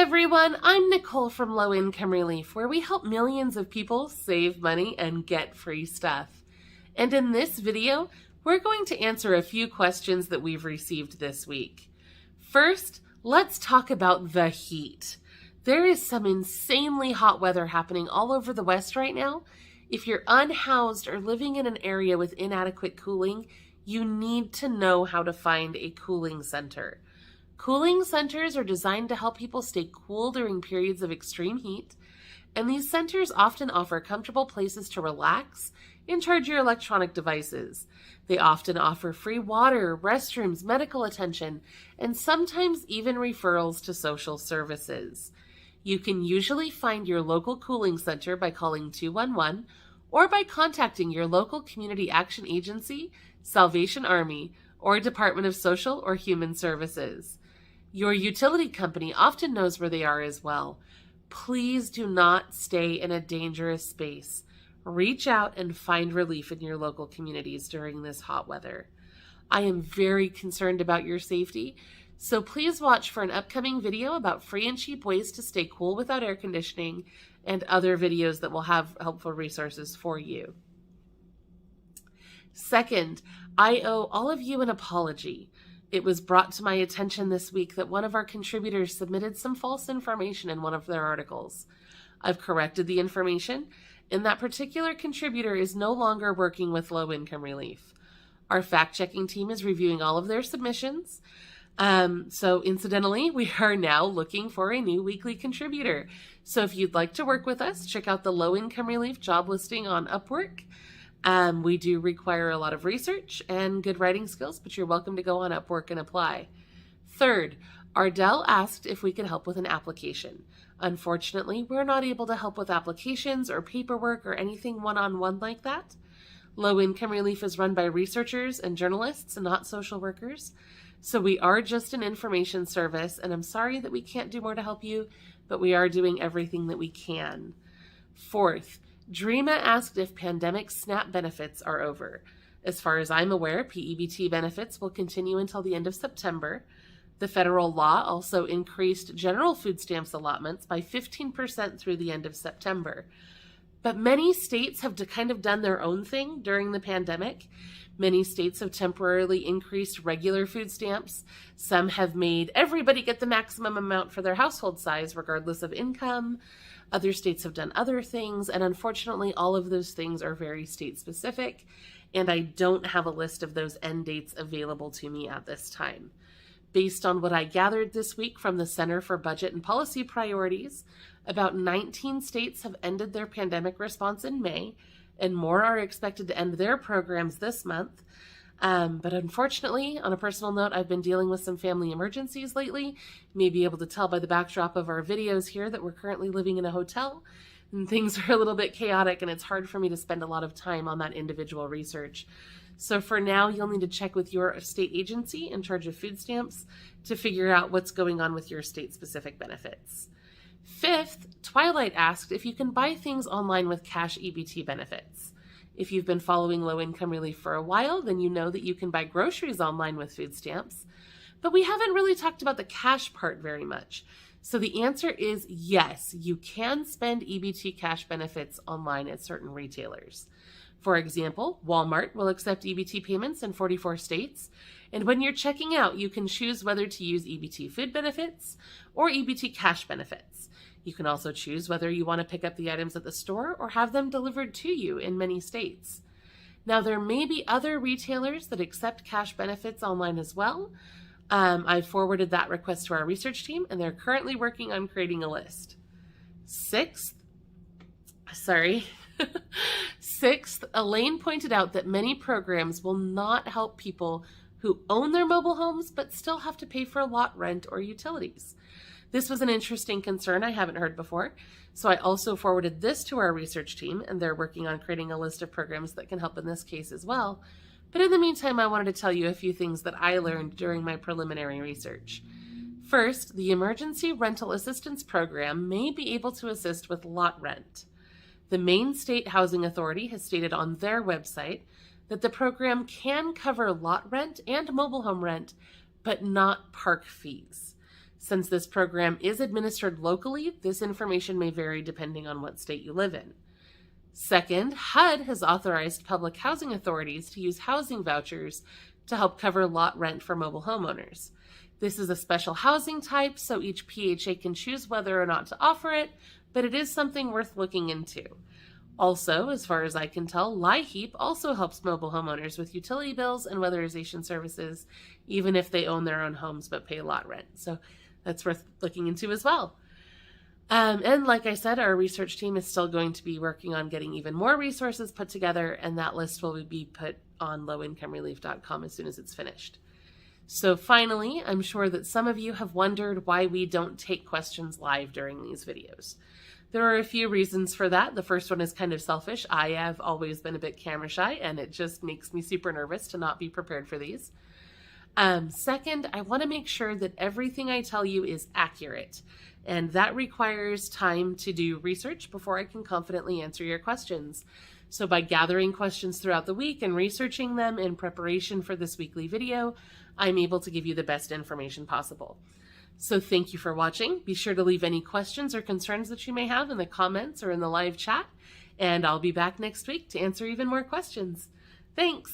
everyone, I'm Nicole from Low Income Relief, where we help millions of people save money and get free stuff. And in this video, we're going to answer a few questions that we've received this week. First, let's talk about the heat. There is some insanely hot weather happening all over the West right now. If you're unhoused or living in an area with inadequate cooling, you need to know how to find a cooling center. Cooling centers are designed to help people stay cool during periods of extreme heat, and these centers often offer comfortable places to relax and charge your electronic devices. They often offer free water, restrooms, medical attention, and sometimes even referrals to social services. You can usually find your local cooling center by calling 211 or by contacting your local community action agency, Salvation Army, or Department of Social or Human Services. Your utility company often knows where they are as well. Please do not stay in a dangerous space. Reach out and find relief in your local communities during this hot weather. I am very concerned about your safety, so please watch for an upcoming video about free and cheap ways to stay cool without air conditioning and other videos that will have helpful resources for you. Second, I owe all of you an apology. It was brought to my attention this week that one of our contributors submitted some false information in one of their articles. I've corrected the information, and that particular contributor is no longer working with Low Income Relief. Our fact-checking team is reviewing all of their submissions. So incidentally, we are now looking for a new weekly contributor. So if you'd like to work with us, check out the Low Income Relief job listing on Upwork. We do require a lot of research and good writing skills, but you're welcome to go on Upwork and apply. Third, Ardell asked if we could help with an application. Unfortunately, we're not able to help with applications or paperwork or anything one-on-one like that. Low Income Relief is run by researchers and journalists and not social workers. So we are just an information service, and I'm sorry that we can't do more to help you, but we are doing everything that we can. Fourth, Dreama asked if pandemic SNAP benefits are over. As far as I'm aware, PEBT benefits will continue until the end of September. The federal law also increased general food stamps allotments by 15% through the end of September. But many states have kind of done their own thing during the pandemic. Many states have temporarily increased regular food stamps. Some have made everybody get the maximum amount for their household size, regardless of income. Other states have done other things, and unfortunately, all of those things are very state-specific, and I don't have a list of those end dates available to me at this time. Based on what I gathered this week from the Center for Budget and Policy Priorities, about 19 states have ended their pandemic response in May, and more are expected to end their programs this month. But unfortunately, on a personal note, I've been dealing with some family emergencies lately. You may be able to tell by the backdrop of our videos here that we're currently living in a hotel, and things are a little bit chaotic, and it's hard for me to spend a lot of time on that individual research. So for now, you'll need to check with your state agency in charge of food stamps to figure out what's going on with your state-specific benefits. Fifth, Twilight asked if you can buy things online with cash EBT benefits. If you've been following Low Income Relief for a while, then you know that you can buy groceries online with food stamps. But we haven't really talked about the cash part very much. So the answer is yes, you can spend EBT cash benefits online at certain retailers. For example, Walmart will accept EBT payments in 44 states, and when you're checking out, you can choose whether to use EBT food benefits or EBT cash benefits. You can also choose whether you want to pick up the items at the store or have them delivered to you in many states. Now, there may be other retailers that accept cash benefits online as well. I forwarded that request to our research team, and they're currently working on creating a list. Sixth, Elaine pointed out that many programs will not help people who own their mobile homes but still have to pay for lot rent or utilities. This was an interesting concern I haven't heard before, so I also forwarded this to our research team, and they're working on creating a list of programs that can help in this case as well. But in the meantime, I wanted to tell you a few things that I learned during my preliminary research. First, the Emergency Rental Assistance Program may be able to assist with lot rent. The Maine State Housing Authority has stated on their website that the program can cover lot rent and mobile home rent, but not park fees. Since this program is administered locally, this information may vary depending on what state you live in. Second, HUD has authorized public housing authorities to use housing vouchers to help cover lot rent for mobile homeowners. This is a special housing type, so each PHA can choose whether or not to offer it, but it is something worth looking into. Also, as far as I can tell, LIHEAP also helps mobile homeowners with utility bills and weatherization services, even if they own their own homes but pay lot rent. So that's worth looking into as well. And like I said, our research team is still going to be working on getting even more resources put together, and that list will be put on lowincomerelief.com as soon as it's finished. So finally, I'm sure that some of you have wondered why we don't take questions live during these videos. There are a few reasons for that. The first one is kind of selfish. I have always been a bit camera shy, and it just makes me super nervous to not be prepared for these. Second, I want to make sure that everything I tell you is accurate, and that requires time to do research before I can confidently answer your questions. So by gathering questions throughout the week and researching them in preparation for this weekly video, I'm able to give you the best information possible. So thank you for watching. Be sure to leave any questions or concerns that you may have in the comments or in the live chat, and I'll be back next week to answer even more questions. Thanks!